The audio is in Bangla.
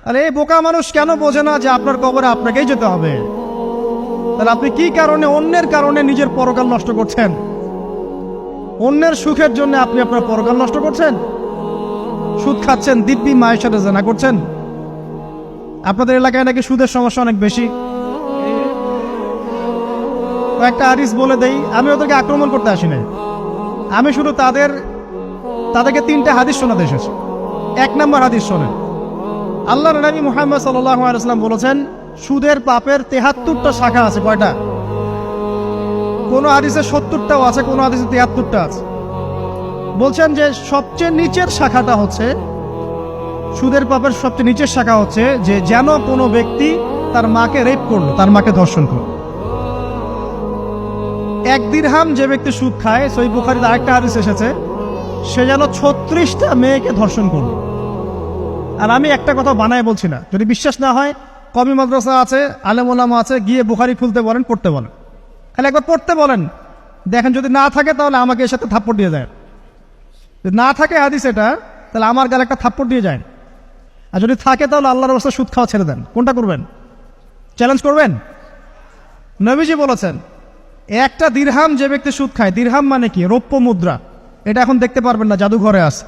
আরে এই বোকা মানুষ কেন বোঝে না যে আপনার কবরে আপনাকেই যেতে হবে? তাহলে আপনি কি কারণে অন্যের কারণে নিজের পরকাল নষ্ট করছেন? অন্যের সুখের জন্য আপনি আপনার পরকাল নষ্ট করছেন। সুদ খাচ্ছেন, দিব্যি মায়ের সাথে জেনা করছেন। আপনাদের এলাকায় নাকি সুদের সমস্যা অনেক বেশি। একটা হাদিস বলে দেই, আমি ওদেরকে আক্রমণ করতে আসি নাই, আমি শুধু তাদেরকে 3টা হাদিস শোনাতে এসেছি। 1 নম্বর হাদিস শোনেন। আল্লাহর নবী মুহাম্মদ সাল্লাল্লাহু আলাইহি ওয়াসাল্লাম বলেছেন, সুদের পাপের 73টা শাখা আছে। কয়টা? কোন হাদিসে 70টাও আছে, কোন হাদিসে 73টা আছে। বলছেন যে সবচেয়ে নিচের শাখাটা হচ্ছে, সুদের পাপের সবচেয়ে নিচের শাখা হচ্ছে যে যেন কোনো ব্যক্তি তার মাকে রেপ করলো, তার মাকে ধর্ষণ করলো। 1 দিরহাম যে ব্যক্তি সুদ খায়, সহিহ বুখারীতে আরেকটা হাদিস এসেছে, সে যেন 36টা মেয়েকে ধর্ষণ করলো। আর আমি একটা কথা বানায় বলছি না, যদি বিশ্বাস না হয় কওমি মাদ্রাসা আছে, আলেম ওলামা আছে, গিয়ে বুখারী খুলতে বলেন, পড়তে বলেন, খালি একবার পড়তে বলেন, দেখেন যদি না থাকে তাহলে আমাকে এর সাথে থাপ্পড় দিয়ে যায়। যদি না থাকে হাদিস এটা, তাহলে আমার গালে একটা থাপ্পড় দিয়ে যায়। আর যদি থাকে তাহলে আল্লাহর রাস্তায় সুদ খাওয়া ছেড়ে দেন। কোনটা করবেন? চ্যালেঞ্জ করবেন? নবীজি বলেছেন, 1টা দিরহাম যে ব্যক্তি সুদ খায়, দিরহাম মানে কি? রৌপ্য মুদ্রা। এটা এখন দেখতে পারবেন না, জাদুঘরে আছে।